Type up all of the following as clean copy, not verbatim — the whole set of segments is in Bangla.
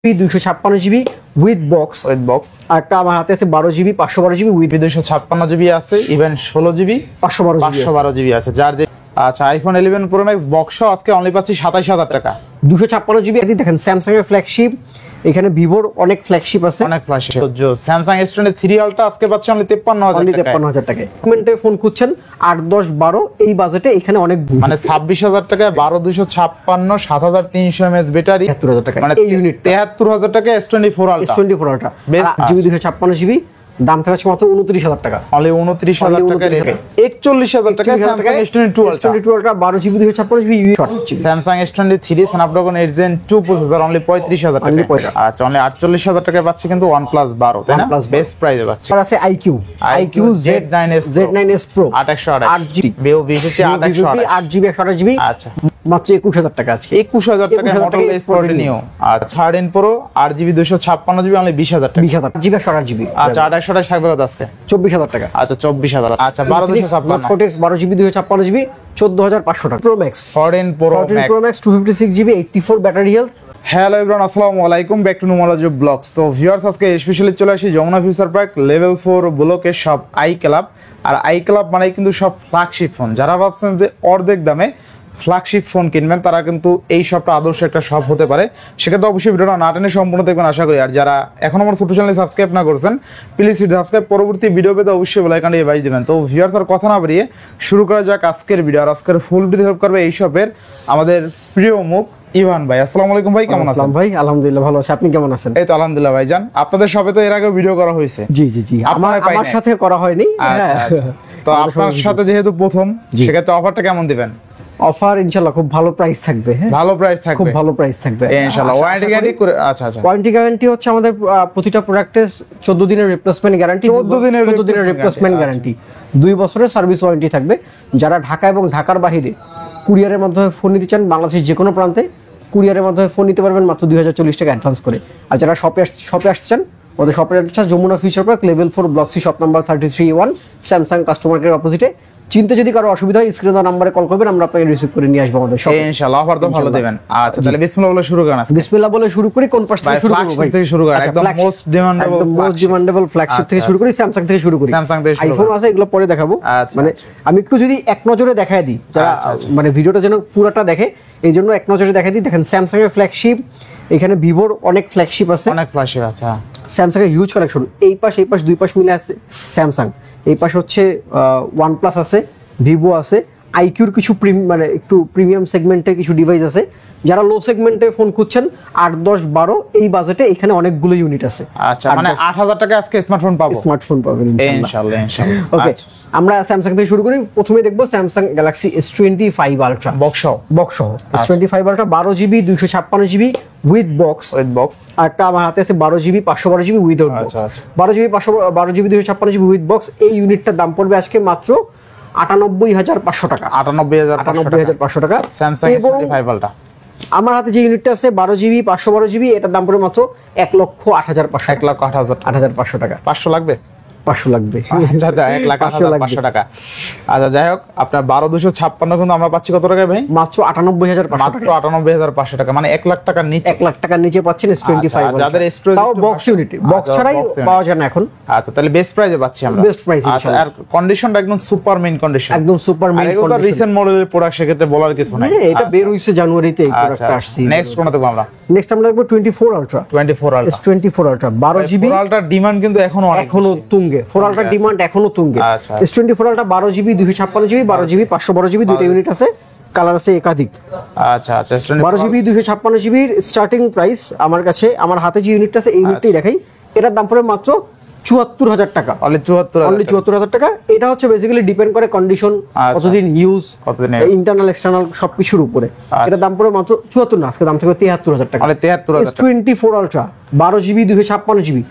256 জিবি উইথ বক্স আর একটা আমার হাতে আছে 12 জিবি 512 জিবি উইথ 256 জিবি আছে, ইভেন 16 জিবি 512 জিবি আছে। যার যে আচ্ছা আইফোন 11 প্রো ম্যাক্স বক্স আজকে অনলি পাচ্ছি 27000 টাকা। 256 জিবি দেখেন স্যামসাং এর ফ্ল্যাগশিপ, এখানে ভিভোর অনেক ফ্ল্যাগশিপ আছে, অনেক ফ্ল্যাগশিপ। তো স্যামসাং S23 আলট্রা আজকে পাচ্ছি অনলি 53000 টাকা। কমেন্টে ফোন খুঁজছেন 8 10 12 এই বাজেটে এখানে অনেক মানে 26000 টাকায় 12256 7300 mAh ব্যাটারি 73000 টাকা মানে এই ইউনিট 73000 টাকা S24 আলট্রা জিবি 256 জিবি দাম থাকছে মাত্র 29000 টাকা। অনলি 29000 টাকা রেখে 41000 টাকা Samsung S22 ultra 12 GB 256 GB Samsung S23 Snapdragon 8 Gen 2 processor only 35000 টাকা। আচ্ছা অনলি 48000 টাকায় পাচ্ছি কিন্তু OnePlus 12 তাই না, বেস্ট প্রাইসে পাচ্ছি। আর আছে IQ Z9s Pro 828 GB Vivo V50 828 GB 128 GB আচ্ছা মাত্র 21000 টাকা আছে। 21000 টাকা মডেল S14 নিও। আর 13 Pro 8GB 256 জিবি অনলি 20000 টাকা। 20000 জিবি 128 জিবি আচ্ছা 828 থাকবে কত আজকে? 24000 টাকা। আচ্ছা 24000। আচ্ছা 12256 Cortex 12 জিবি 256 জিবি 14500 টাকা। Pro Max 14 Pro Max 256 GB 84 battery health. Hello everyone, আসসালামু আলাইকুম, ব্যাক টু নুমোলজি ব্লগস। তো ভিউয়ার্স আজকে স্পেশালি চলে আসি যমুনা ফিউচার পার্ক লেভেল 4 ব্লকের শপ আই ক্লাব। আর আই ক্লাব মানে কিন্তু সব ফ্ল্যাগশিপ ফোন। যারা ভাবছেন যে অর্ধেক দামে ফ্ল্যাগশিপ ফোন কিনবেন তারা কিন্তু এই শপটা আদর্শ একটা শপ হতে পারে। সেক্ষেত্রে অবশ্যই ভিডিওটা না টেনে সম্পূর্ণ দেখবেন আশা করি। আর যারা এখন আমার ছোট চ্যানেলে সাবস্ক্রাইব না করছেন প্লিজ সাবস্ক্রাইব, পরবর্তী ভিডিও পেতে অবশ্যই বেল আইকনটি বাজিয়ে দিবেন। তো ভিউয়ার্স আর কথা না বাড়িয়ে শুরু করা যাক আজকের ভিডিও। আর আজকের ফুল ভিডিও হেল্প করবে এই শপের আমাদের প্রিয় মুখ ইভান ভাই। আসসালামু আলাইকুম ভাই, কেমন আছেন? ভাই আলহামদুলিল্লাহ ভালো আছি, আপনি কেমন আছেন? এই তো আলহামদুলিল্লাহ ভাইজান। আপনাদের শপে তো এর আগে ভিডিও করা হয়েছে। জি জি জি, আমার সাথে করা হয়নি। তো আপনার সাথে যেহেতু প্রথম, সেক্ষেত্রে অফারটা কেমন দিবেন? অফার ইনশাআল্লাহ খুব ভালো প্রাইস থাকবে। হ্যাঁ ভালো প্রাইস থাকবে, খুব ভালো প্রাইস থাকবে ইনশাআল্লাহ। ওয়ারেন্টি গ্যারান্টি করে আচ্ছা ওয়ারেন্টি গ্যারান্টি হচ্ছে আমাদের প্রতিটা প্রোডাক্টে 14 দিনের রিপ্লেসমেন্ট গ্যারান্টি, 14 দিনের রিপ্লেসমেন্ট গ্যারান্টি, 2 বছরের সার্ভিস ওয়ারেন্টি থাকবে। যারা ঢাকা এবং ঢাকার বাইরে কুরিয়ারের মাধ্যমে ফোন নিতে চান, বাংলাদেশের যে কোনো প্রান্তে কুরিয়ারের মাধ্যমে ফোন নিতে পারবেন মাত্র 2040 টাকা অ্যাডভান্স করে। আর যারা শপে আসতে চান, ওদের শপের address Jamuna Future Park level 4 block C shop number 33A1 Samsung customer care অপোজিটে। চিন্তা যদি কারো অসুবিধা হয় স্ক্রিনে দেওয়া নম্বরে কল করবেন, আমরা আপনাকে রিসিভ করে নিয়ে আসবো আমাদের শপে ইনশাআল্লাহ। অফার তো ভালো দিবেন। আচ্ছা তাহলে বিসমিল্লাহ বলে শুরু করেন। বিসমিল্লাহ বলে শুরু করি। কোন পাশ থেকে শুরু করব ভাই? থেকে শুরু করি, একদম মোস্ট ডিমান্ডেবল ফ্ল্যাগশিপ থেকে শুরু করি, স্যামসাং থেকে শুরু করি। স্যামসাং থেকে শুরু আইফোন আছে, এগুলো পরে দেখাবো। মানে আমি একটু যদি এক নজরে দেখায় দিই, যারা মানে ভিডিওটা যেন পুরোটা দেখে এই জন্য এক নজরে দেখায় দিই। দেখেন স্যামসাং এর ফ্ল্যাগশিপ, এখানে ভিভোর অনেক ফ্ল্যাগশিপ আছে, অনেক ফ্ল্যাগশিপ আছে। স্যামসাং এর হিউজ কালেকশন। এই পাশ দুই পাশ মিলে আছে স্যামসাং। এই পাশ হচ্ছে OnePlus আছে, ভিভো আছে, আইকিউর কিছু মানে একটু প্রিমিয়াম সেগমেন্টে কিছু ডিভাইস আছে। যারা লো সেগমেন্টে ফোন খুঁজছেন 8 10 12 এই বাজেটে এখানে অনেকগুলো ইউনিট আছে। আচ্ছা মানে 8000 টাকা আজকে স্মার্টফোন পাবেন ইনশাআল্লাহ। ওকে, আমরা স্যামসাং থেকে শুরু করি। প্রথমে দেখবো Samsung Galaxy S25 ultra box সহ S25 ultra 12 GB 256 GB with box আর একটা আমার হাতে আছে 12 GB 512 GB without box. 12 GB 256 GB with box. এই ইউনিটটার দাম পড়বে আজকে মাত্র 98500 টাকা। 98500 টাকা স্যামসাং S25 আলট্রা। আমার হাতে যে ইউনিটটা আছে 12 জিবি 512 জিবি, এটার দাম পড়বে মাত্র 1,08,500 1,08,500 টাকা। 500 লাগবে? 500 লাগবে। আচ্ছা 1,08,500 টাকা। আচ্ছা যাই হোক, আপনার 12256 কিন্তু আমরা পাচ্ছি কত টাকায় ভাই? মাত্র 98,500 মাত্র 98,500 টাকা, মানে 1 লাখ টাকার নিচে। 1 লাখ টাকার নিচে পাচ্ছেন S25। যাদের স্টোরেজ তাও বক্স ইউনিট, বক্স ছাড়াই পাওয়া যায় না এখন। আচ্ছা তাহলে বেস্ট প্রাইসে পাচ্ছি আমরা, বেস্ট প্রাইস। আচ্ছা আর কন্ডিশনটা একদম সুপার মেইন কন্ডিশন, একদম সুপার মেইন কন্ডিশন। এটা রিসেন্ট মডেলের প্রোডাক্ট, সেক্ষেত্রে বলার কিছু নাই। এটা বের হইছে জানুয়ারিতে, এই প্রোডাক্টটা আসছে। নেক্সট কোনটা দেখব আমরা? নেক্সট আমরা দেখব 24 ultra. S24 ultra 12 GB. 4 ultra demand কিন্তু এখনো তুঙ্গে। 4 আলট্রা ডিমান্ড এখনো তুঙ্গে। S24 ultra 12 GB 256 GB 12 GB 512 GB দুটো ইউনিট আছে, কালার আছে একাধিক। আচ্ছা 12 জিবি 256 জিবির স্টার্টিং প্রাইস আমার কাছে, আমার হাতে যে ইউনিটটা আছে এই ইউনিটটাই দেখাই। এটার দাম পড়ে মাত্র 74000 টাকা। অনলি 74000 টাকা। এটা হচ্ছে বেসিক্যালি ডিপেন্ড করে কন্ডিশন, কতদিন ইউজ, ইন্টারনাল এক্সটার্নাল সবকিছুর উপরে। এটা দাম পড়ে মাত্র 74 না, আজকে দাম থাকবে 73000 টাকা। অনলি 73000 টাকা। S24 ultra 12 GB 256 GB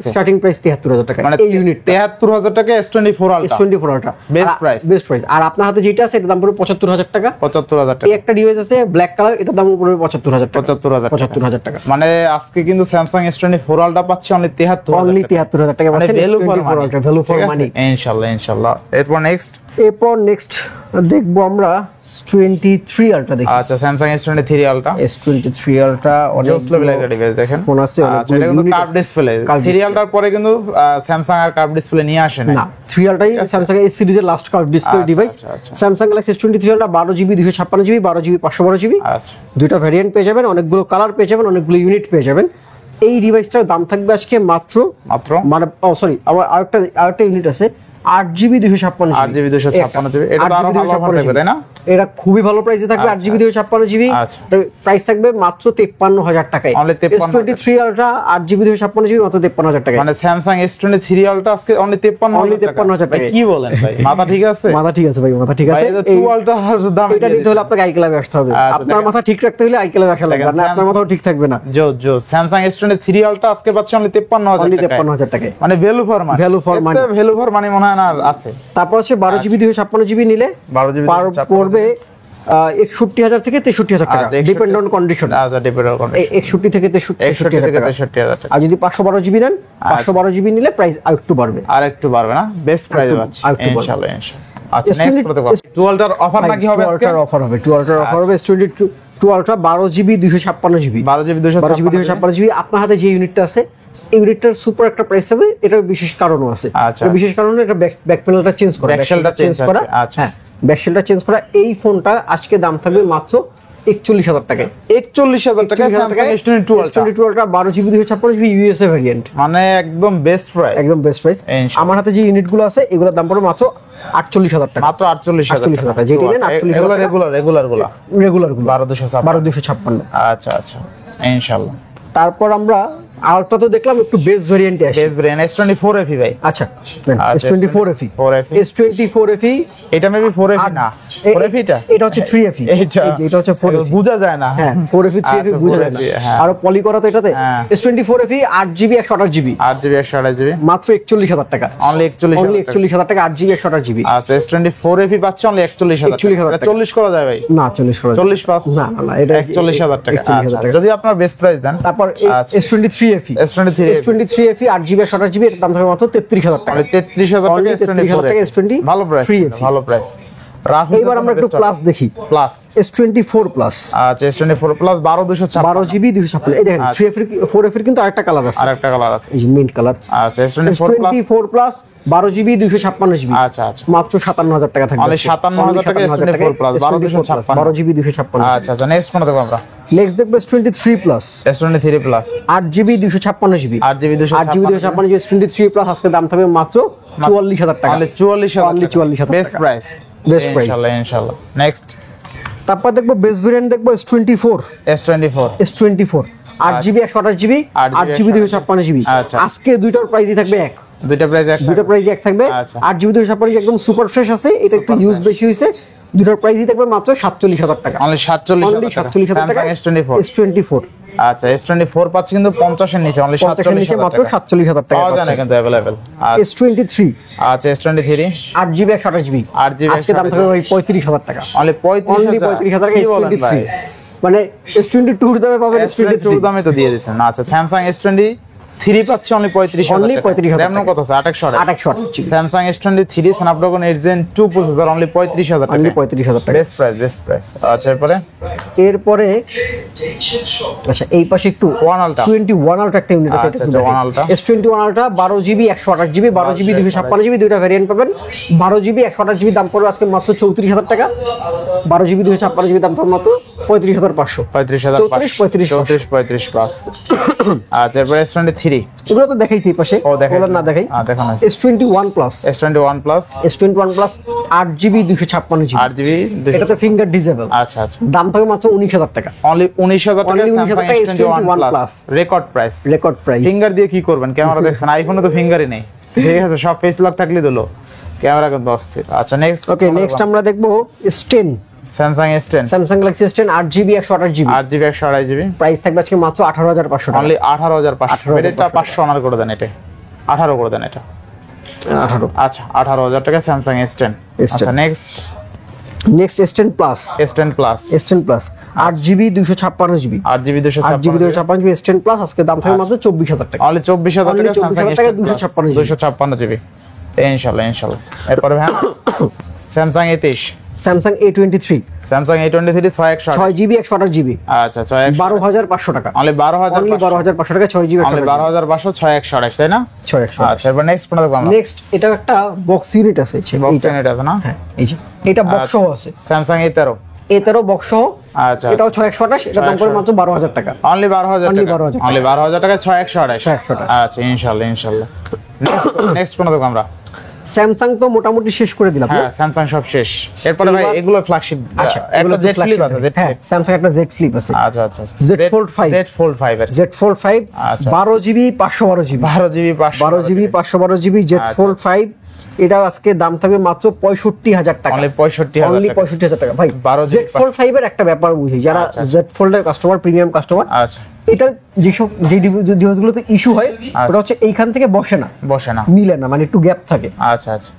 starting price 73000 টাকা। মানে এই ইউনিট 73000 টাকা S24 আলট্রা বেস্ট প্রাইস। আর আপনার হাতে যেটা আছে এটার দাম পড়বে 75000 টাকা। 75000 টাকা। এই একটা ডিভাইস আছে ব্ল্যাক কালার, এটার দাম পড়বে 75000 টাকা। 75000 টাকা। মানে আজকে কিন্তু স্যামসাং S24 আলট্রা পাচ্ছি অনলি 73000 টাকা। পাচ্ছেন ভ্যালু ফর মানি ইনশাআল্লাহ। এরপর নেক্সট দেখবো আমরা S23 আলট্রা দেখি। আচ্ছা Samsung S23 ultra, S23 ultra জোস লেভেল একটা ডিভাইস দেখেন। ফোন আছে, আচ্ছা এটা কিন্তু কার্ভ ডিসপ্লে। 3 আলট্রার পরে কিন্তু স্যামসাং আর কার্ভ ডিসপ্লে নিয়ে আসে না। 3 আলট্রাই স্যামসাং এর সিরিজের last curve display device. Samsung Galaxy S23 ultra 12GB 256GB 12GB 512GB। আচ্ছা দুইটা ভ্যারিয়েন্ট পেয়ে যাবেন, অনেকগুলো কালার পেয়ে যাবেন, অনেকগুলো ইউনিট পেয়ে যাবেন। এই ডিভাইসটার দাম থাকবে আজকে মাত্র মানে সরি আবার আরেকটা ইউনিট আছে 8GB 256GB। 8GB 256GB, এটা তো আরো ভালো অফার থাকবে তাই না? এটা খুবই ভালো প্রাইসে থাকবে। 8GB 256GB প্রাইস থাকবে মাত্র 53000 টাকায়। Only 53। S23 ultra 8GB 256GB মাত্র 53000 টাকায়। মানে স্যামসাং S23 আলট্রা আজকে অনলি 53000 টাকা। কি বলেন ভাই, মাথা ঠিক আছে? মাথা ঠিক আছে ভাই, মাথা ঠিক আছে। এই 2 আলট্রার দাম এটা নিতে হলে আপনাকে আই ক্লাবে আসতে হবে। আপনার মাথা ঠিক রাখতে হলে আই ক্লাবে আসা লাগবে, না আপনার মাথাও ঠিক থাকবে না। জো স্যামসাং S23 আলট্রা আজকে পাচ্ছি অনলি 53000 টাকায়। মানে value for money, value for money মনে হয় না আছে। তারপর হচ্ছে 12GB 256GB নিলে 12GB পড়বে 61000 থেকে 63000 টাকা, ডিপেন্ড অন কন্ডিশন। আচ্ছা ডিপেন্ড অন কন্ডিশন, 61 থেকে 63000 টাকা। আর যদি 512GB নেন, 512GB নিলে প্রাইস আরেকটু বাড়বে, না? বেস্ট প্রাইস পাচ্ছি ইনশাআল্লাহ। আচ্ছা নেক্সট কত কষ্ট? 2 আলট্রার অফার নাকি হবে আজকে? 2 আলট্রার অফার হবে, 2 আলট্রার অফার হবে। S22 ultra 12GB 256GB 256GB। আপনার হাতে যে ইউনিটটা আছে এই ইউনিটটার সুপার একটা প্রাইস হবে। এটার বিশেষ কারণও আছে। বিশেষ কারণে এটা ব্যাক প্যানেলটা চেঞ্জ করা, আচ্ছা ব্যাকশেলটা চেঞ্জ করা। এই ফোনটা আজকে দাম থাকবে মাত্র 41000 টাকায়। 41000 টাকা Samsung S22 ultra 12GB 256GB USA variant, মানে একদম বেস্ট প্রাইস, একদম বেস্ট প্রাইস। আমার হাতে যে ইউনিটগুলো আছে এগুলোর দাম পড়বে মাত্র 48000 টাকা, মাত্র 48000 টাকা। যেটা নেন 48000 টাকা। রেগুলার গুলো 12256। আচ্ছা ইনশাআল্লাহ। তারপর আমরা আলট্রা তো দেখলাম, একটু বেস ভেরিয়েন্টে আসি। বেস ভেরিয়েন্ট S24 FE ভাই। আচ্ছা S24 FE, S24 FE এটা মেবি 4 FE না, 4 FE এটা হচ্ছে 3 FE। এটা হচ্ছে 4 FE, বোঝা যায় না। হ্যাঁ 4 FE 3 FE বোঝা যায় না। আর পলি করা তো এটাতে। S24 FE 8GB 128GB 128GB মাত্র 41000 টাকা। অনলি 41000 টাকা 8GB 128GB। আচ্ছা S24 FE পাচ্ছে অনলি 41000 টাকা। 40 করা যায় ভাই? না 40 করা যায় 40 পাস না, এটা 41000 টাকা। যদি আপনার বেস্ট প্রাইস দেন। তারপর S23 FE, S23 FE 8GB 128GB এর দাম থাকবে মাত্র 33000 টাকা। 33000 টাকা S24 ভালো প্রাইস, ভালো প্রাইস। এবার আমরা একটু প্লাস দেখি। প্লাস S24 প্লাস, আচ্ছা S24 প্লাস 12GB 256। এই দেখেন 4 FE কিন্তু আরেকটা কালার আছে, এই যে মিন্ট কালার। আচ্ছা S24 প্লাস 12GB 256GB আচ্ছা মাত্র 57000 টাকা থাকবে। অনলি 57000 টাকা S24 প্লাস 12GB 256। আচ্ছা নেক্সট কোন দেখব আমরা? নেক্সট দেখব S23 plus, S23 plus 8GB 256GB 8GB 256GB S23 plus আজকে দাম থাকবে মাত্র 44000 টাকা। অনলি 44000 বেস্ট প্রাইস, ইনশাআল্লাহ। নেক্সট তারপর দেখবো বেস ভেরিয়েন্ট, দেখবো S24 8GB 128GB 8GB 256GB। আজকে দুইটার প্রাইসই থাকবে এক, দুইটা প্রাইস এক থাকবে। 8GB 256GB একদম সুপার ফ্রেশ আছে, এটা একটু ইউজ বেশি হইছে। দুইটার প্রাইসই থাকবে মাত্র 47000 টাকা। অনলি 47000 টাকা S24। আচ্ছা S24 পাচ্ছি কিন্তু 50 এর নিচে, অনলি 50 এর নিচে মাত্র 47000 টাকা পাওয়া যায় না কিন্তু अवेलेबल। S23 আচ্ছা S23 8GB 128GB আজকে দাম থাকবে ভাই 35000 টাকা। অনলি 35000 টাকা S23। মানে S22 এর দামে পাবেন, S22 এর দামে তো দিয়ে দিবেন। আচ্ছা স্যামসাং S23 পাচ্ছি অনলি 35000 RAM কত আছে? 828। Samsung S23 Snapdragon 8 Gen 2 processor only 35000 টাকা। 35000 টাকা বেস্ট প্রাইস। আচ্ছা এরপরে আচ্ছা এই পাশে একটু 21 আলট্রা একটা ইউনিট আছে। আচ্ছা 1 ultra S21 ultra 12GB 128GB 12GB 256GB দুইটা ভেরিয়েন্ট পাবেন। 12GB 128GB দাম পড়বে আজকে মাত্র 34000 টাকা। 12GB 256GB দাম পড়বে মাত্র 35500। 35 প্লাস। আচ্ছা এরপরে S23 এগুলো তো দেখাইছি এই পাশে, ওগুলো না দেখাই। দেখানো S21 প্লাস 8GB 256GB এটা তো ফিঙ্গার ডিসেবল। আচ্ছা দাম থাকবে মাত্র 19000 টাকা। অনলি 19000 টাকা S21 plus record price. Finger দিয়ে কি করবেন? ক্যামেরা দেখছেন, আইফোনে তো ফিঙ্গারই নেই, ঠিক আছে? সব ফেস লক থাকলে দিলো, ক্যামেরা কিন্তু অস্থির। আচ্ছা নেক্সট আমরা দেখবো S10 Samsung Galaxy S10 8GB 128GB price থাকবে আজকে মাত্র 18500 টাকা। অনলি 18500। এটা 500 অনার করে দেন, এটা 18 করে দেন, এটা 18। আচ্ছা 18000 টাকা স্যামসাং S10। আচ্ছা next S10 plus 8GB 256GB 8GB 256GB S10 plus আজকে দাম থাকবে মাত্র 24000 টাকা। অনলি 24000 টাকা স্যামসাং S10 256GB ইনশাআল্লাহ। এরপরে ভাই Samsung A23 Samsung A23 Samsung A23 6128 6GB 128GB আচ্ছা 6128 12,500 টাকা অনলি 12,500 টাকা 6GB অনলি 12500 6128 তাই না 628 আচ্ছা এবার নেক্সট কোনটা দেখব আমরা নেক্সট এটা একটা বক্স ইউনিট আছে বক্স ইউনিট আছে না হ্যাঁ এই যে এটা বক্স সহ আছে স্যামসাং A13 A13 বক্স সহ আচ্ছা এটাও 628 এটা দাম করে মাত্র 12,000 টাকা অনলি 12000 Only টাকা 12,000 অনলি 12000 টাকা 6128 6128 আচ্ছা ইনশাআল্লাহ নেক্সট কোনটা দেখব আমরা স্যামসাং তো মোটামুটি শেষ করে দিলাম হ্যাঁ স্যামসাং সব শেষ এরপরে ভাই এগুলো ফ্ল্যাগশিপ আচ্ছা একটা জেড ফ্লিপ আছে জেড হ্যাঁ স্যামসাং একটা জেড ফ্লিপ আছে আচ্ছা Z Fold 5 জেড ফোল্ড 5 এর Z Fold 5 আচ্ছা। 12GB 512GB 12GB 12GB 512GB Z আচ্ছা। Fold 5 এটা আজকে দাম থাকবে মাত্র 65,000 টাকা অনলি 65000 অনলি টাকা 65,000 টাকা ভাই 12GB Z Fold 5 এর একটা ব্যাপার বুঝি যারা আচ্ছা। Z Fold এর কাস্টমার প্রিমিয়াম কাস্টমার আচ্ছা এটা যেসব যে ডিভাইসগুলোতে ইস্যু হয় ওটা হচ্ছে এইখান থেকে বসে না বসে না মিলে না মানে একটু গ্যাপ থাকে আচ্ছা আচ্ছা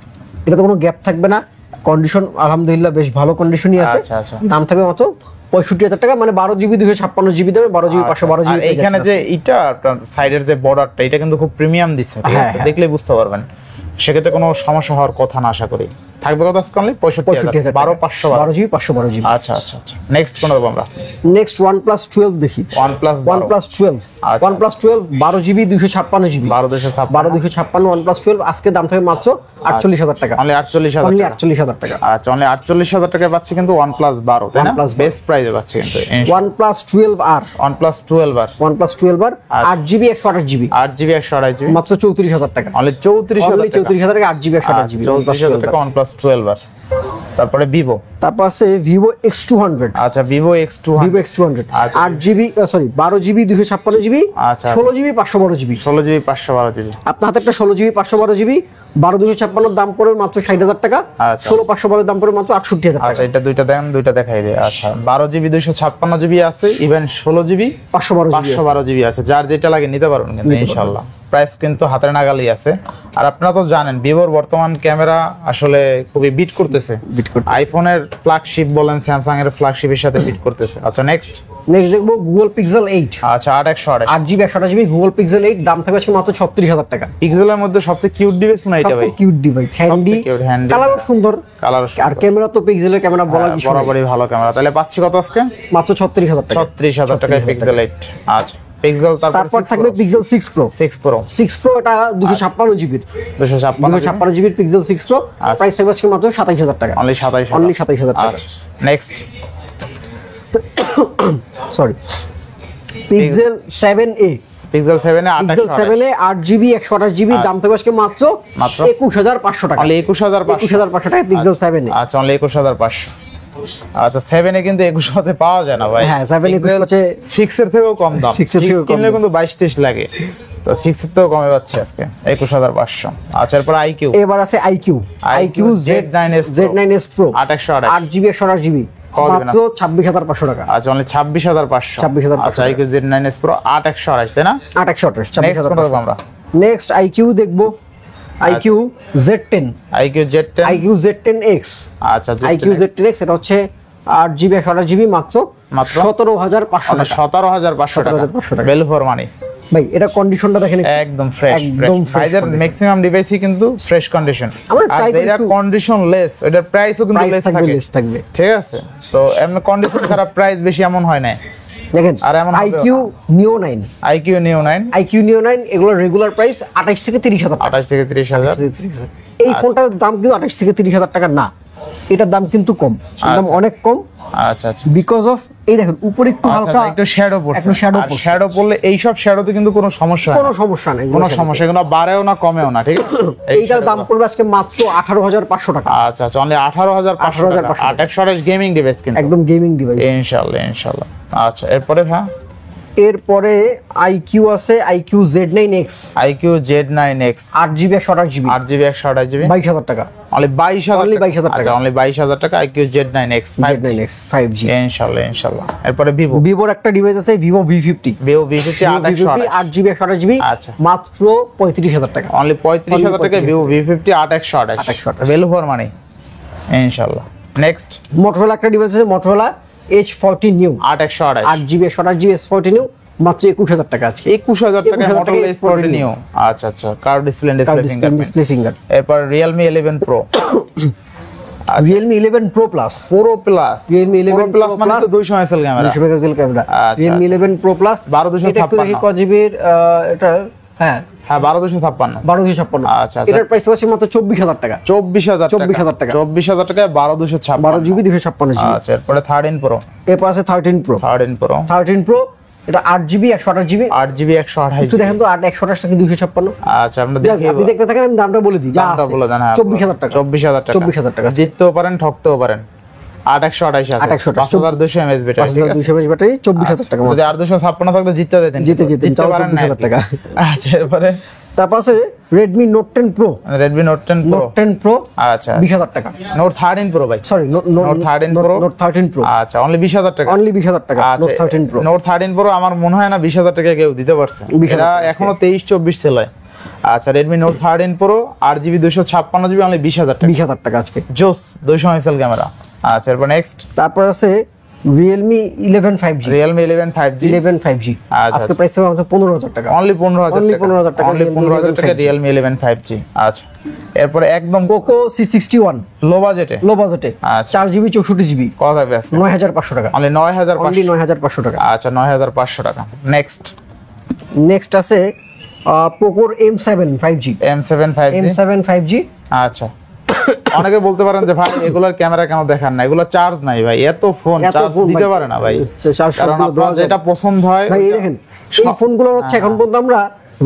এটা তো কোনো গ্যাপ থাকবে না কন্ডিশন আলহামদুলিল্লাহ বেশ ভালো কন্ডিশনই আছে আচ্ছা, আচ্ছা। দাম থাকবে মাত্র 65,000 টাকা মানে 12GB 256GB দেবে 12GB 512GB আর এইখানে যে এটা আপনার সাইডের যে বর্ডারটা এটা কিন্তু খুব প্রিমিয়াম দিচ্ছে ঠিক হ্যাঁ, আছে হ্যাঁ। দেখলে বুঝতে পারবেন সেক্ষেত্রে কোনো সমস্যা হওয়ার কথা না আশা করি থাকবে কত আজকে অনলি 65000 12500 12GB 512GB আচ্ছা আচ্ছা আচ্ছা নেক্সট কোন দেব আমরা নেক্সট OnePlus 12 দেখি OnePlus 12 আচ্ছা। OnePlus 12 12GB 256GB 12256 OnePlus 12 আজকে দাম থাকবে মাত্র 48,000 টাকা অনলি 48000 অনলি টাকা 48,000 টাকা আচ্ছা অনলি 48000 টাকায় পাচ্ছি কিন্তু OnePlus 12 তাই না OnePlus 12 বেস্ট প্রাইসে পাচ্ছি কিন্তু OnePlus 12R OnePlus 12 আর OnePlus 12R আচ্ছা। 8GB 128GB 8GB 128GB মাত্র 34,000 টাকা অনলি 34000 অনলি টাকা 34,000 টাকা 8GB 128GB 34000 টাকা OnePlus 12 আর তারপরে Vivo তারপর আছে Vivo X200 আচ্ছা Vivo X200 Vivo X200 আচ্ছা। 8GB সরি 12GB 256GB আচ্ছা। 16GB 512GB 16GB 512GB আপনার হাতে একটা 16GB 512GB 12256 দাম পড়বে মাত্র 60,000 টাকা আচ্ছা। 16512 দাম পড়বে মাত্র 68,000 টাকা আচ্ছা এটা দুইটা দেন দুইটা দেখাই দিই আচ্ছা 12GB 256GB আছে ইভেন 16GB 512GB 512GB আছে যার যেটা লাগে নিতে পারবেন কিন্তু ইনশাআল্লাহ প্রাইস কিন্তু হাতের নাগালেই আছে আর আপনারা তো জানেন ভিভোর বর্তমান ক্যামেরা আসলে খুবই বিট করতেছে আইফোনের ফ্ল্যাগশিপ বলেন স্যামসাং এর ফ্ল্যাগশিপের সাথে বিট করতেছে আচ্ছা নেক্সট দেখবো Google Pixel 8 আচ্ছা 8128 8GB 128GB Google Pixel 8 দাম থাকবে আজকে মাত্র 36,000 টাকা পিক্সেলের মধ্যে সবচেয়ে কিউট ডিভাইস না এটা ভাই cute device handy cute, handy। Colour সুন্দর কালার আর ক্যামেরা তো পিক্সেলের ক্যামেরা বলা কিছু নেই। বরাবরই ভালো ক্যামেরা তাহলে পাচ্ছি কত আজকে মাত্র 36,000 টাকা 36000 টাকায় পিক্সেল 8 আচ্ছা পিক্সেল তারপর থাকবে Pixel 6 Pro 6 Pro 6 Pro এটা 256GB 256 Pixel 6 Pro প্রাইস থাকবে আজকে মাত্র 27,000 টাকা অনলি 27000 অনলি 27,000 টাকা আচ্ছা next sorry Pixel 7a pixel 7 এ Pixel 7 এ 8GB 128GB দাম থাকবে আজকে মাত্র মাত্র 21500 টাকা অনলি 21500 21500 টাকা Pixel 7 এ আচ্ছা অনলি 21500 আচ্ছা 7 এ কিন্তু 2100 পাওয়া যায় না ভাই হ্যাঁ 7 21 6 এর থেকেও কম দাম 6 এর থেকেও কম কিনলে কিন্তু 22-23 লাগে তো 6 এর থেকেও কমে পাচ্ছি আজকে 21500 আচ্ছা এরপর IQ এবার আছে IQ Z9S Z9S Pro 828 8GB 128GB মাত্র 26,500 টাকা আচ্ছা অনলি 26500 26,500 আচ্ছা IQ Z9S Pro 8128 তাই না 828 নেক্সট কোনটা দেখব আমরা নেক্সট IQ দেখবো IQ Z10 IQ Z10 IQ Z10X আচ্ছা IQ Z10X এটা হচ্ছে 8GB 128GB মাত্র 17,500 টাকা 17,500 টাকা 17,500 টাকা। ভ্যালু ফর মানি ভাই এটা কন্ডিশনটা দেখেন একদম ফ্রেশ একদম fresh ভাইদের condition। ম্যাক্সিমাম ডিভাইসই কিন্তু ফ্রেশ কন্ডিশন আমরা আর try করি যেটা একটু- কন্ডিশন লেস এটার প্রাইসও কিন্তু প্রাইস লেস থাকবে থাকে লেস থাকবে ঠিক আছে তো এমন কন্ডিশন খারাপ প্রাইস বেশি এমন হয় না দেখেন আর এমন হবেও IQ Neo 9 IQ Neo 9 IQ Neo 9 এগুলোর রেগুলার প্রাইস 28 থেকে 30,000 টাকা 28 থেকে 30000 এই ফোনটার দাম কিন্তু 28 থেকে 30,000 টাকা না এটার দাম কিন্তু কম এর দাম অনেক কম আচ্ছা আচ্ছা বিকজ অফ এই দেখেন উপরে একটু আচ্ছা হালকা একটু শ্যাডো পড়ছে একটু shadow আর পড়ছে। শ্যাডো পড়লে এই সব শ্যাডোতে কিন্তু কোনো সমস্যা হয় কোনো না সমস্যা নেই কোনো সমস্যা এগুলো বাড়েও না কমেও না ঠিক আছে এইটার দাম পড়বে আজকে মাত্র 18,500 টাকা আচ্ছা আচ্ছা অনলি 18500 টাকা 828 গেমিং ডিভাইস কিন্তু একদম গেমিং ডিভাইস ইনশাআল্লাহ আচ্ছা এরপরে হ্যাঁ এরপরে IQ আছে IQ Z9X IQ Z9X 8GB 128GB 8GB 128GB 22,000 টাকা অনলি 22000 Only 22,000 টাকা। আচ্ছা অনলি 22000 টাকা IQ Z9X 5G Z9X 5G ইনশাআল্লাহ এরপরে Vivo ভিভোর একটা ডিভাইস আছে Vivo V50 Vivo V50 828 8GB 128GB আচ্ছা। মাত্র 35,000 টাকা অনলি 35000 টাকা Vivo V50 828 828 value for money ইনশাআল্লাহ নেক্সট Motorola একটা ডিভাইস আছে Motorola H40 New 828 8GB 128GB S40 New মাত্র 21,000 টাকা আছে 21000 টাকা 21,000 Motorola টাকা S40 নিও আচ্ছা আচ্ছা curve display fingerprint display finger এরপর Realme 11 Pro Realme 11 Pro Plus, Pro Plus, Realme 11 Pro Plus Pro মানে তো Plus, 200 megapixel camera, 200 megapixel camera. Realme 11 Pro Plus 1256 কত জিবির এটা? হ্যাঁ হ্যাঁ 1256 1256। আচ্ছা এটার প্রাইস আছে মাত্র 24000 টাকা। 24000 টাকা 24000 টাকায় 1256 12 জিবি 256 জিবি। আচ্ছা এরপরে 13 Pro, এরপর আছে 13 Pro। 13 Pro এটা 8 জিবি 128 জিবি। 8 জিবি 128 একটু দেখেন তো 8 128 টাকা 256। আচ্ছা আমরা দেখি, আপনি দেখতে থাকেন, আমি দামটা বলে দিই। যা দামটা বলে দেন। হ্যাঁ 24000 টাকা। 24000 টাকা জিততেও পারেন ঠকতেও পারেন। 8128 আছে 5200 mAh ব্যাটারি, 5200 mAh ব্যাটারি 24000 টাকা। যদি 8256 থাকলে জিততে দিতেন, জিততে পারেন 24000 টাকা। আচ্ছা এরপরে তারপর আছে Redmi Note 10 Pro। Redmi Note 10 Pro, Note 10 Pro আচ্ছা 20000 টাকা। Note 13 Pro ভাই, sorry Note 13 Pro, Note 13 Pro আচ্ছা অনলি 20000 টাকা, অনলি 20000 টাকা। Note 13 Pro, Note 13 Pro আমার মনে হয় না 20000 টাকা কেউ দিতে পারছে, 20,000 এটা এখনো 23-24 সেল হয়। আচ্ছা Redmi Note 13 Pro 8GB 256GB only 20000 টাকা। 20000 টাকা আজকে। জোস 200 মেগাপিক্সেল ক্যামেরা। আচ্ছা এরপর নেক্সট তারপর আছে Realme 11 5G। Realme 11 5G, 11 5G আচ্ছা, আজকে প্রাইস হবে মাত্র 15000 টাকা। অনলি 15000 Only 15,000 টাকা, অনলি Realme 15000 টাকা 11 Realme 11 5G। আচ্ছা এরপরে একদম Poco C61 লো বাজেটে, লো বাজেটে আচ্ছা। 4GB 64GB কত থাকবে আজকে? 9500 টাকা। অনলি 9500, অনলি 9500 টাকা। আচ্ছা 9500 টাকা। নেক্সট নেক্সট আছে Poco M7 5G। M7 5G, M7 5G আচ্ছা অনেকে বলতে পারেন যে ভাই এগুলার ক্যামেরা কেন দেখান না, এগুলো চার্জ নাই ভাই, এত ফোন চার্জ দিতে পারে না ভাই, কারণ আপনার যেটা পছন্দ হয় ভাই এই দেখেন এই ফোনগুলো হচ্ছে এখন পর্যন্ত আমরা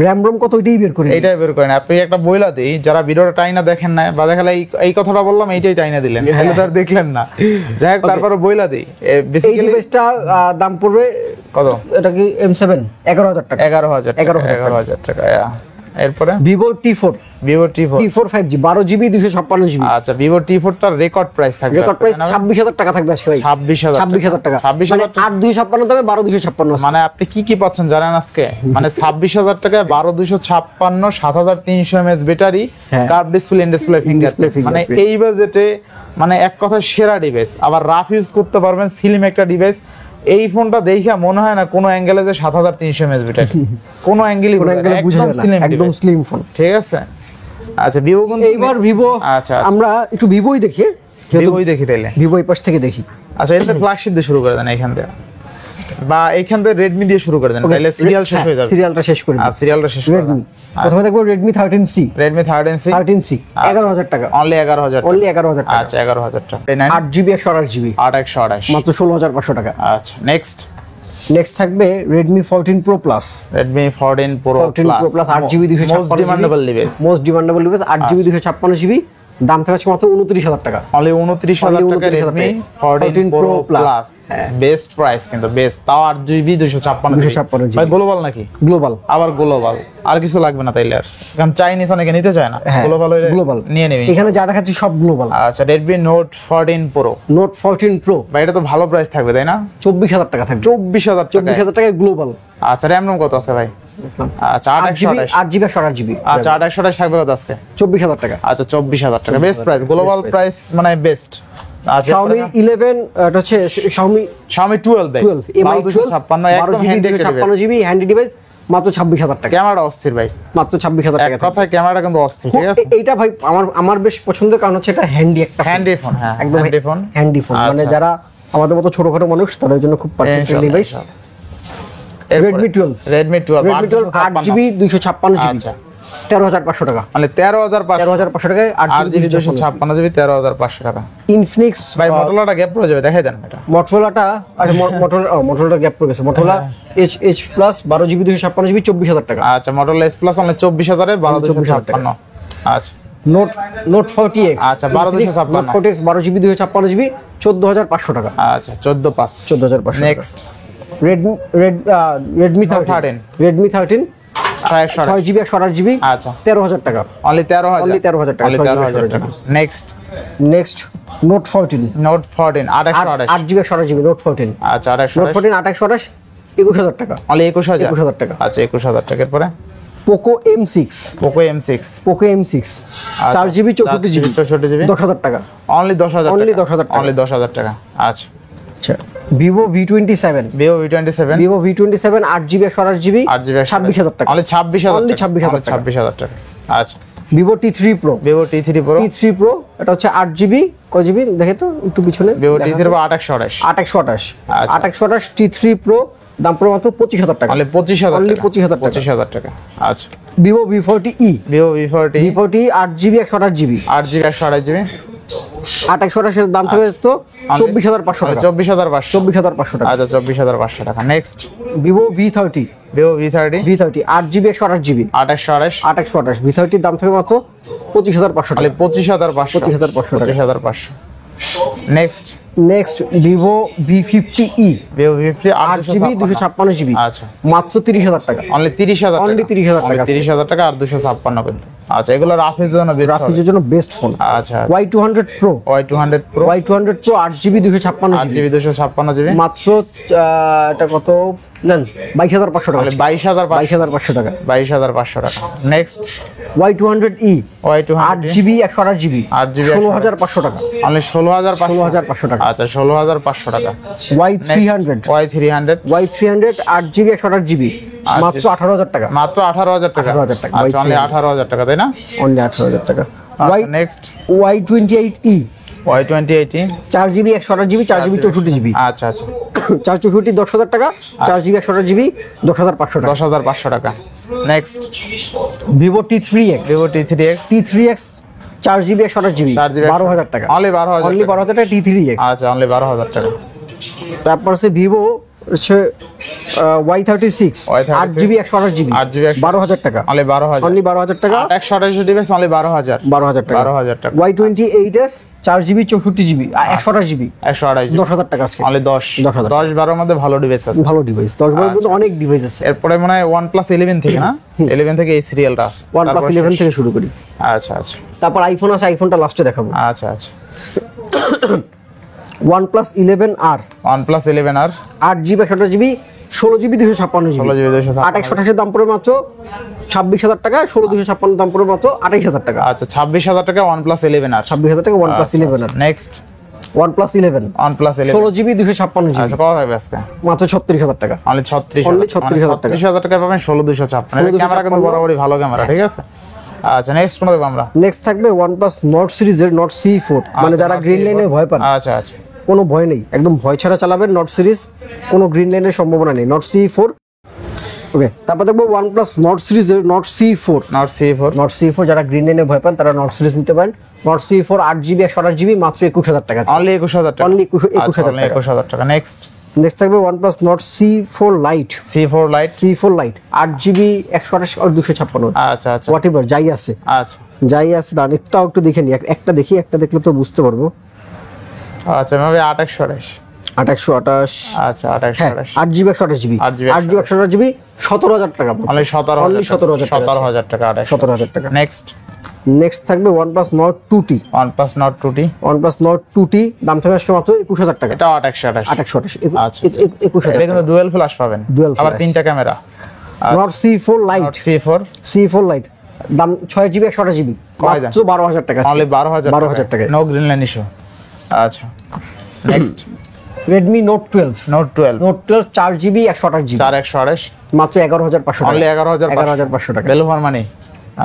RAM ROM কত এটাই বের করি, এইটাই বের করেন। আপনি একটা বইলা দেই, যারা ভিডিওটা টাইনা দেখেন না বা দেখালে এই কথাটা বললাম এইটাই টাইনা দিলেন, তাহলে তো আর দেখলেন না। যাই হোক তারপরে বইলা দেই এই বেসিক্যালি ডিভাইসটা দাম পড়বে কত? এটা কি M7 11000 টাকা। 11000 টাকা। এরপরে Vivo T4 T4 5G 12GB 256GB। আচ্ছা Vivo T4 টার রেকর্ড প্রাইস থাকবে, রেকর্ড প্রাইস 26000 টাকা থাকবে আজকে ভাই। 26000 টাকা। 26000 8 256 দামে 12 256 আছে। মানে আপনি কি পাচ্ছেন জানেন আজকে? মানে 26000 টাকায় 12256 7300 mAh ব্যাটারি, হ্যাঁ। Curve display, in display fingerprint, Display, মানে fingerprint। এই বাজেটে মানে এক কথায় সেরা ডিভাইস। আবার রাফ ইউজ করতে পারবেন, স্লিম একটা ডিভাইস। এই ফোনটা দেখা মনে হয় না কোনো অ্যাঙ্গেলে যে 7300 mAh ব্যাটারি, কোনো অ্যাঙ্গেলই কোন অ্যাঙ্গেলে বুঝা যায় না, একদম স্লিম ফোন। ঠিক আছে। আচ্ছা ভিভো কোন? এইবার ভিভো, আচ্ছা আমরা একটু ভিভোই দেখি, ভিভোই দেখি তাইলে। ভিভো এই পাশ থেকে দেখি। আচ্ছা এতে ফ্ল্যাগশিপ দিয়ে শুরু করে দেন এখান থেকে, বা এইখান থেকে রেডমি দিয়ে শুরু করে দেন, তাহলে সিরিয়াল শেষ হয়ে যাবে। সিরিয়ালটা শেষ করে আর সিরিয়ালটা শেষ করে দেন। প্রথমে দেখবো Redmi 13C। Redmi 13C 13C 11000 টাকা। অনলি 11000 অনলি 11000 টাকা। আচ্ছা 11000 টাকা। 8GB 128GB 8128 মাত্র 16500 টাকা। আচ্ছা নেক্সট নেক্সট থাকবে Redmi 14 Pro Plus। Redmi 14 Pro 14 Pro Plus 8GB 256GB most demandable device, most demandable device 8GB 256GB দাম থাকছে মাত্র 29000 টাকা। অনলি 29000 টাকা Redmi 14 Pro Plus। Best price কিন্তু বেস্ট, তাও 8GB 256GB। ভাই গ্লোবাল নাকি? গ্লোবাল। আবার গ্লোবাল, আর কিছু লাগবে না তাইলে আর, কারণ চাইনিজ অনেকে নিতে চায় না, গ্লোবাল হইলে গ্লোবাল নিয়ে নেবেন। এখানে যা দেখাচ্ছি সব গ্লোবাল। আচ্ছা Redmi Note 14 Pro, Note 14 Pro ভাই এটা তো ভালো প্রাইস থাকবে তাই না? 24000 টাকা থাকবে। 24000 টাকায় গ্লোবাল। আচ্ছা RAM ROM কত আছে ভাই? আচ্ছা 828 8GB 128GB আচ্ছা 828 থাকবে কত আজকে? 24000 টাকা। আচ্ছা 24000 টাকা বেস্ট প্রাইস, গ্লোবাল প্রাইস মানে বেস্ট। আচ্ছা Xiaomi 11 এটা হচ্ছে Xiaomi 12 ভাই 12 MI 12 একদম handy device, 256GB handy device মাত্র 26000 টাকা। ক্যামেরা অস্থির ভাই, মাত্র 26000 টাকা। এক কথায় ক্যামেরাটা কিন্তু অস্থির। ঠিক আছে এইটা ভাই আমার বেশ পছন্দের, কারণ হচ্ছে এটা হ্যান্ডি একটা হ্যান্ডি ফোন, হ্যাঁ একদম হ্যান্ডি ফোন, হ্যান্ডি ফোন, মানে যারা আমাদের মতো ছোটখাটো মানুষ তাদের জন্য খুব perfect device. Redmi 12 Redmi 12 8GB 256GB আচ্ছা 13500 টাকা। মানে 13500 টাকায় 8GB 256GB 13500 টাকা। Infinix ভাই মোটরোলাটা গ্যাপ পড়ে যাবে, দেখাই দেন এটা। মোটরোলাটা আচ্ছা মোটরোলাটা গ্যাপ পড়ে গেছে। Motorola H Plus 12GB 256GB 24000 টাকা। আচ্ছা মোটরোলা S Plus অনলি 24000 এ 12256। আচ্ছা Note 40X আচ্ছা 12256। Note 40X 12GB 256GB 14500 টাকা। আচ্ছা 14500। 14500। Next Redmi 13 Redmi 13 6GB 128GB আচ্ছা 13000 টাকা। অনলি 13000 টাকা। অনলি 13000 টাকা। Next Note 14 Note 14 828 8GB 128GB Note 14 আচ্ছা Note 14 828 21000 টাকা। অনলি 21000 টাকা। আচ্ছা 21000 টাকার পরে Poco M6 Poco M6 4GB 64GB 10000 টাকা। অনলি 10000 Only 10,000 অনলি 10000 টাকা। আচ্ছা আচ্ছা Vivo V27 Vivo V27 Vivo V27 8GB 128GB 26,000 টাকা অনলি 26,000 অনলি 26,000 টাকা 26,000 টাকা আচ্ছা Vivo T3 Pro Vivo T3 Pro T3 Pro এটা হচ্ছে 8GB কয় জিবি দেখে তো একটু পিছনে Vivo T3 Pro 2828 2828 T3 Pro দাম পড়ে মাত্র 25,000 টাকা অনলি 25,000 অনলি টাকা 25,000 টাকা 25,000 টাকা আচ্ছা Vivo V40e Vivo V40 8GB 128GB 8GB 128GB 2828 এর দাম থাকবে তো 24,500 টাকা 24,500 টাকা আচ্ছা 24,500 টাকা next Vivo V30 Vivo V30 8GB 128GB 2828 V30 দাম থাকবে মাত্র 25,500 অনলি টাকা 25,500 25,500 25,500 next next Vivo V50e Vivo V50 8GB 256GB আচ্ছা মাত্র 30,000 টাকা অনলি 30,000 অনলি 30,000 টাকা 30,000 টাকা আর 256 কিন্তু আচ্ছা এগুলো রাফের জন্য বেস্ট হবে রাফের জন্য বেস্ট ফোন আচ্ছা Y200 Pro Y200 Pro 8GB 256GB 8GB 256GB মাত্র এটা কত জান 22,500 টাকা 22,500 টাকা 22,500 টাকা next Y200e Y200 8GB 128GB 8GB 16,500 টাকা অনলি 16,500 টাকা আচ্ছা 16,500 টাকা Y300 Y300 8GB 128GB মাত্র 18,000 টাকা মাত্র 18,000 টাকা 18,000 টাকা আচ্ছা অনলি 18,000 টাকা তাই না অনলি 18,000 টাকা next Y28e Y28 4GB 128GB 4GB 64GB আচ্ছা আচ্ছা 464 10,000 টাকা 4GB 128GB 10,500 টাকা 10,500 টাকা next Vivo T3X Vivo T3X 4GB 128GB 12,000 টাকা অনলি 12,000 অনলি 12,000 টাকা T3X আচ্ছা অনলি 12,000 টাকা তারপর আছে ভিভো হচ্ছে Y36 8GB 128GB 12,000 টাকা অনলি 12,000 অনলি 12,000 টাকা 128GB অনলি 12,000 টাকা 12,000 টাকা Y28s 4GB 64GB 128GB 128 10,000 টাকা আজকে অনলি 10 12 এর মধ্যে ভালো ডিভাইস আছে ভালো ডিভাইস 10 এর মধ্যে অনেক ডিভাইস আছে এরপরে মনে হয় OnePlus 11 থেকে না 11 থেকে এই সিরিয়ালটা আছে OnePlus 11 থেকে শুরু করি আচ্ছা আচ্ছা তারপর আইফোন আছে আইফোনটা লাস্টে দেখাবো আচ্ছা আচ্ছা OnePlus 11R OnePlus 11R 8GB 128GB 16GB 256GB 2828 এর দাম পড়ে মাত্র 26,000 টাকা 16,256 দাম পড়ে মাত্র 28,000 টাকা আচ্ছা 26,000 টাকা OnePlus 11R 26,000 টাকা OnePlus 11R next OnePlus 11 16GB 256GB আচ্ছা কত থাকবে আজকে মাত্র 36,000 টাকা অনলি 36,000 টাকা 36,000 টাকা পাবেন 16,256 ক্যামেরা কিন্তু বরাবরই ভালো ক্যামেরা ঠিক আছে আচ্ছা নেক্সট কোন দেখব আমরা নেক্সট থাকবে OnePlস Nord সিরিজের Nord C4 মানে যারা গ্রিন লাইনে ভয় পান আচ্ছা আচ্ছা কোনো ভয় নেই একদম ভয় ছাড়া চালাবেন Nord সিরিজ কোনো গ্রিন লাইনের সম্ভাবনা নেই Nord C4 ওকে তারপর দেখবো OnePlus Nord সিরিজের Nord C4 যারা গ্রিন লাইনে ভয় পান তারা Nord সিরিজ নিতে পারেন Nord C4 8GB 128GB মাত্র 21,000 টাকা অনলি 21,000 টাকা অনলি 21,000 টাকা নেক্সট থাকবে OnePlus Nord C4 Lite 8GB 128 আর 256 আচ্ছা আচ্ছা হোয়াটএভার যাই আছে দাঁড়ান একটু দেখে নি একটা দেখি একটা দেখলে তো বুঝতে পারবো আচ্ছা ভাবে 2828 আচ্ছা 2828 8GB 128GB 8GB 17,000 টাকা অনলি 17,000 টাকা 17,000 টাকা নেক্সট থাকবে OnePlus Nord 2T OnePlus Nord 2T দাম থাকবে আজকে মাত্র 21,000 টাকা এটা 2828 আচ্ছা 21,000 এটা কিন্তু ডুয়াল ফ্ল্যাশ পাবেন আবার তিনটা ক্যামেরা Nord C4 Lite দাম 6GB 128GB মাত্র 12,000 টাকা অনলি 12,000 টাকা নো গ্রিন লাইন ইস্যু আচ্ছা next Redmi Note 12 4GB 128GB 4128 মাত্র 11,500 অনলি 11,500 টাকা ভ্যালু ফর মানি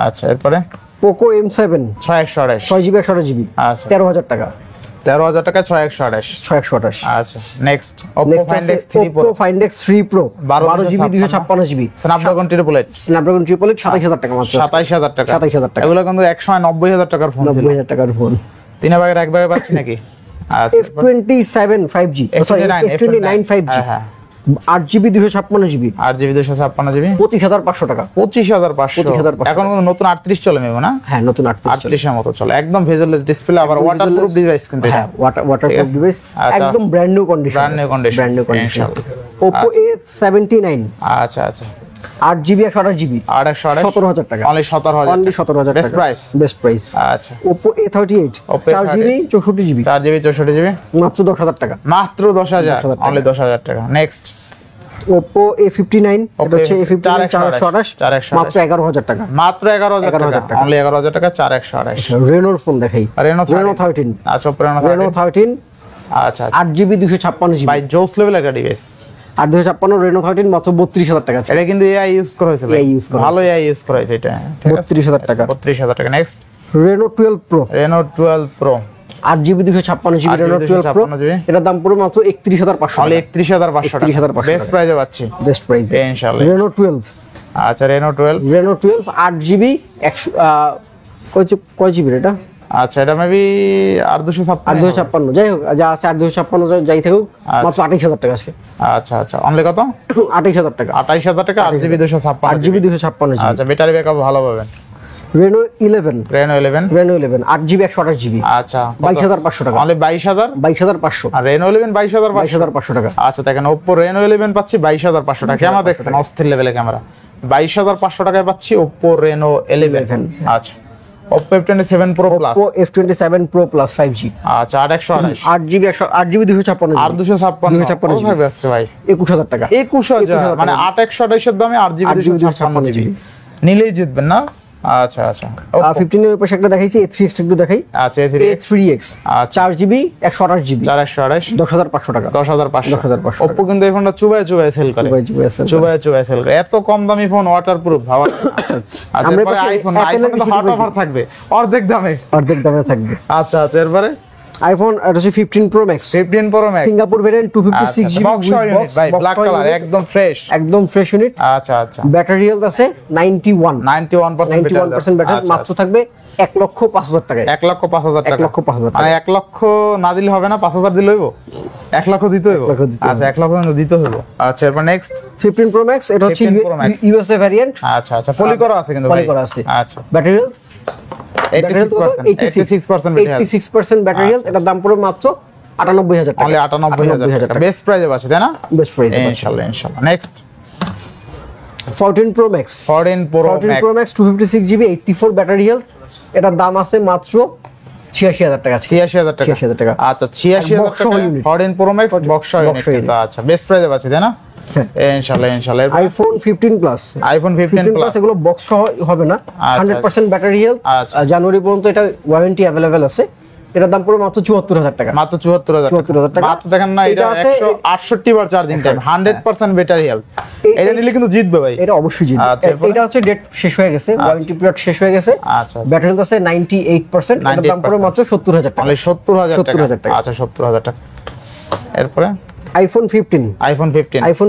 আচ্ছা এরপরে Poco M7 6128 6GB 128GB আচ্ছা 13,000 টাকা 13,000 টাকা 6128 আচ্ছা next Oppo Find X3 Pro 12GB 256GB Snapdragon 888 27,000 টাকা মাত্র 27,000 টাকা টাকা এগুলো কিন্তু 190,000 টাকার ফোন ছিল 90,000 টাকার ফোন তিন ভাগের এক ভাগে পাচ্ছি নাকি আচ্ছা F27 5G sorry F29 5G 8GB 256GB 256GB 25,500 টাকা 25,500 এখন নতুন 38 চলে নেব না হ্যাঁ নতুন 38 এর মতো চলে একদম ভেজলেস ডিসপ্লে আবার ওয়াটারপ্রুফ ডিভাইস কিন্তু হ্যাঁ ওয়াটারপ্রুফ ডিভাইস একদম brand new condition Oppo A79 আচ্ছা 8GB 128GB 17,000 টাকা অনলি 17,000 টাকা বেস্ট প্রাইস আচ্ছা Oppo A38 4GB 64GB 64GB মাত্র 10,000 টাকা মাত্র 10,000 অনলি 10,000 টাকা নেক্সট Oppo A59 এটা হচ্ছে A59 428 মাত্র 11,000 টাকা মাত্র 11,000 টাকা অনলি 11,000 টাকা 4128 Reno ফোন দেখাই Reno 13 আচ্ছা Reno 13 আচ্ছা 8GB 256GB ভাই জোস লেভেল একটা ডিভাইস। 8/256 রেনো 13 মাত্র 32,000 টাকা আছে। এটা কিন্তু এআই ইউজ করা হয়েছে ভাই, AI use করা ভালো এআই ইউজ করা হয়েছে এটা, ঠিক আছে 32,000 টাকা। 32,000 টাকা। Next Reno 12 Pro, Reno 12 Pro 8GB 256GB Reno 12 Pro, 256GB এটার দাম পড়বে মাত্র 31,500 অনলি টাকা। 31,500 টাকা 31,500 বেস্ট প্রাইসে পাচ্ছি বেস্ট প্রাইস ইনশাআল্লাহ। রেনো 12, আচ্ছা রেনো 12 8GB 100 কয় জিবি এটা? আচ্ছা এটা মেবি 856 8/256 যাই হোক, যা আছে 8/256 যাই থাকুক, মাত্র 28,000 টাকা আজকে। আচ্ছা আচ্ছা অনলি কত? 28,000 টাকা। 28,000 টাকা 8GB 256 8GB 256GB। আচ্ছা ব্যাটারি ব্যাকআপ ভালো পাবেন। রেনো 11, রেনো 11 8GB 128GB আচ্ছা 22,500 টাকা। অনলি 22,500 আর রেনো 11 22,500 22,500 টাকা। আচ্ছা দেখেন Oppo Reno 11 পাচ্ছি 22,500 টাকা। ক্যামেরা দেখছেন অস্থির লেভেলের ক্যামেরা, 22,500 টাকায় পাচ্ছি Oppo Reno 11। আচ্ছা Oppo F27 Pro Plus, Oppo F27 Pro Plus 5G, আচ্ছা 8/128 8GB 256GB 8/256 থাকবে আজকে ভাই 21,000 টাকা। 21,000 মানে 8/128 এর দামে 8GB 256GB নিলেই জিতবেন না। আচ্ছা আচ্ছা 15 এর পাশে একটা দেখাইছি A3X একটু দেখাই। আচ্ছা A3X 4GB 128GB 4/128 10,500 টাকা। 10,500 Oppo কিন্তু এই ফোনটা চুবায় সেল করে, চুবায় সেল করে। এত কম দামি ফোন ওয়াটারপ্রুফ ভাবা। আচ্ছা আমরা এরপরে পাশে আইফোন Apple এর তো হট অফার থাকবে অর্ধেক দামে। থাকবে। আচ্ছা আচ্ছা এরপরে আইফোন এটা হচ্ছে 15 Pro Max, 15 Pro Max Singapore variant 256GB box unit ভাই, ব্ল্যাক কালার একদম ফ্রেশ ইউনিট। আচ্ছা আচ্ছা ব্যাটারি হেলথ আছে 91% 91% ব্যাটারি, মাত্র থাকবে 1,05,000 টাকায়। 1,05,000 টাকা 1,05,000 মানে 1 লক্ষ না দিলে হবে না, 5,000 দিলে হইব, 1 লক্ষ দিতে হইব। আচ্ছা 1 লক্ষ দিতে হইব। আচ্ছা এরপর নেক্সট 15 Pro Max এটা হচ্ছে 15 Pro Max ইউএসএ ভেরিয়েন্ট। আচ্ছা আচ্ছা পলি করা আছে কিন্তু ভাই, পলি করা আছে। আচ্ছা ব্যাটারি হেলথ 86% ব্যাটারি হেলথ। এটার দাম পড়বে মাত্র 98,000 টাকা। অনলি 98,000 টাকা বেস্ট প্রাইসে আছে তাই না? বেস্ট প্রাইস ইনশাআল্লাহ ইনশাআল্লাহ। Next 14 Pro Max 14 Pro Max 256GB 84 battery health. এটার দাম আছে মাত্র 86,000 টাকা। 86,000 টাকা 86,000 টাকা। আচ্ছা 86,000 টাকা 14 Pro Max বক্স ইউনিট। আচ্ছা বেস্ট প্রাইসে আছে তাই না? ইনশাআল্লাহ ইনশাআল্লাহ। আইফোন 15 প্লাস আইফোন 15 প্লাস এগুলো বক্স সহ হবে না, 100% ব্যাটারি হেলথ। জানুয়ারি পর্যন্ত এটা ওয়ারেন্টি अवेलेबल আছে। এটার দাম পুরো মাত্র 74,000 টাকা। মাত্র 74,000 টাকা। মাত্র দেখেন না এটা 168 বার চার্জিং টাইম, 100% ব্যাটারি হেলথ। এটা নিলে কিন্তু জিতবে ভাই, এটা অবশ্যই জিতবে। এটা হচ্ছে ডেট শেষ হয়ে গেছে, ওয়ারেন্টি পিরিয়ড শেষ হয়ে গেছে। আচ্ছা ব্যাটারি হেলথ আছে 98%, এটার দাম পুরো মাত্র 70,000 টাকা। অনলি 70,000 টাকা। আচ্ছা 70,000 টাকা। এরপরে আইফোন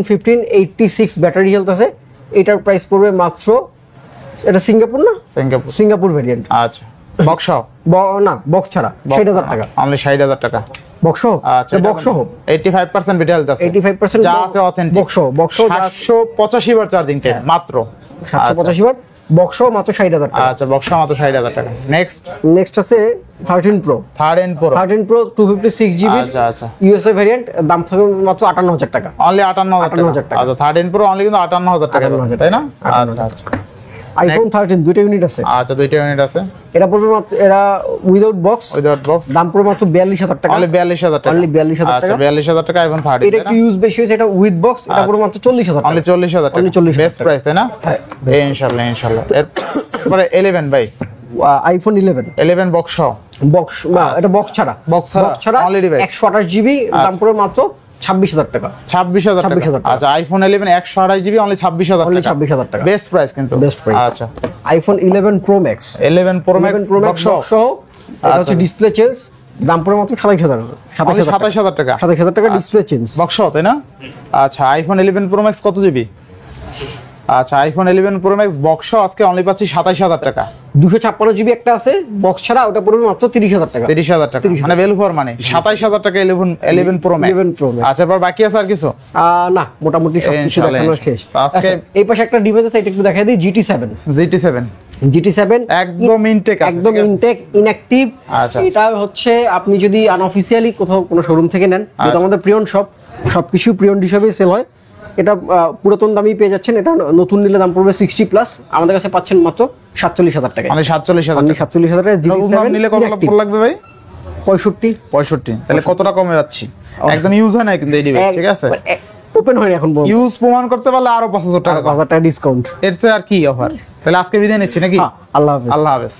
15 86 ব্যাটারি হেলথ আছে। এটার প্রাইস পড়বে মাত্র, এটা সিঙ্গাপুর না, সিঙ্গাপুর ভেরিয়েন্ট। আচ্ছা বক্স না বক্স ছাড়া 60,000 টাকা। অনলি 60,000 টাকা বক্স। আচ্ছা বক্স 85% ব্যাটারি হেলথ আছে, 85% যা আছে অথেন্টিক। বক্স 785 বার চার্জিং টাইম মাত্র 785 বার বক্স মাত্র 60,000 টাকা। আচ্ছা বক্স মাত্র 60,000 টাকা। নেক্সট আছে 13 Pro 256GB। আচ্ছা আচ্ছা ইউএসএ ভেরিয়েন্ট, দাম থাকবে মাত্র 58,000 টাকা। অনলি 58,000 টাকা। আচ্ছা 13 Pro অনলি কিন্তু 58,000 টাকা তাই না? আচ্ছা আচ্ছা আইফোন 13 দুইটা ইউনিট আছে। আচ্ছা দুইটা ইউনিট আছে। এটা পড়বে মাত্র, এটা উইদাউট বক্স, দাম পড়বে মাত্র 42,000 টাকা। অনলি 42,000 টাকা। অনলি 42,000 টাকা। আচ্ছা 42,000 টাকা আইফোন 13। এটা একটু ইউজ বেশি হয়েছে, এটা উইথ বক্স, এটা পড়বে মাত্র 40,000 টাকা। অনলি 40,000 টাকা। বেস্ট প্রাইস তাই না? ইনশাআল্লাহ ইনশাআল্লাহ। এরপরে 11 ভাই, আইফোন 11 বক্স না, এটা বক্স ছাড়া অনলি ডিভাইস 128GB, দাম পড়বে মাত্র 26,000 টাকা। 26,000 টাকা। আচ্ছা আইফোন 11 128GB অনলি 26,000 টাকা। 26,000 টাকা বেস্ট প্রাইস কিন্তু। Best price. আচ্ছা iPhone 11 Pro Max 11 Pro Max box সহ, এটা হচ্ছে ডিসপ্লে চেঞ্জ, দাম পড়বে মাত্র 27,000 টাকা। 27,000 টাকা ডিসপ্লে চেঞ্জ বক্স তাই না? আচ্ছা আইফোন 11 Pro Max কত জিবি? আচ্ছা আইফোন 11 Pro Max বক্স আজকে অনলি পাচ্ছি 27,000 টাকা। 256GB একটা আছে বক্স ছাড়া, ওটা পড়বে মাত্র 30,000 টাকা। 30,000 টাকা মানে ভ্যালু ফর মানি 27,000 টাকা 11 Pro Max। আচ্ছা এবার বাকি আছে আর কিছু? না মোটামুটি সবকিছু দেখানো শেষ। আজকে এই পাশে একটা ডিভাইস আছে, এটা একটু দেখাই দিই। GT7 একদম ইনটেক আছে, একদম ইনটেক, ইনঅ্যাকটিভ। আচ্ছা এটা হচ্ছে আপনি যদি আনঅফিশিয়ালি কোথাও কোনো শোরুম থেকে নেন, যেটা আমাদের প্রিয়ন শপ, সবকিছু প্রিয়ন হিসেবে সেল হয়। এটা পুরাতন দামই পেয়ে যাচ্ছেন। এটা নতুন নিলে দাম পড়বে 60 প্লাস, আমাদের কাছে পাচ্ছেন মাত্র 47,000 টাকা। মানে 47,000 টাকা। GT7 নিলে কত লাগবে ভাই? 65। তাহলে কতটা কমে যাচ্ছি? একদম ইউজ হয় না কিন্তু এই ডিভাইস, ঠিক আছে? ওপেন হয়নি এখন, ইউজ প্রমাণ করতে পারলে আরো 5,000 টাকা ডিসকাউন্ট। এর চেয়ে আর কি অফার? তাহলে আজকে বিদায় নিচ্ছি নাকি? আল্লাহ হাফেজ। আল্লাহ হাফেজ।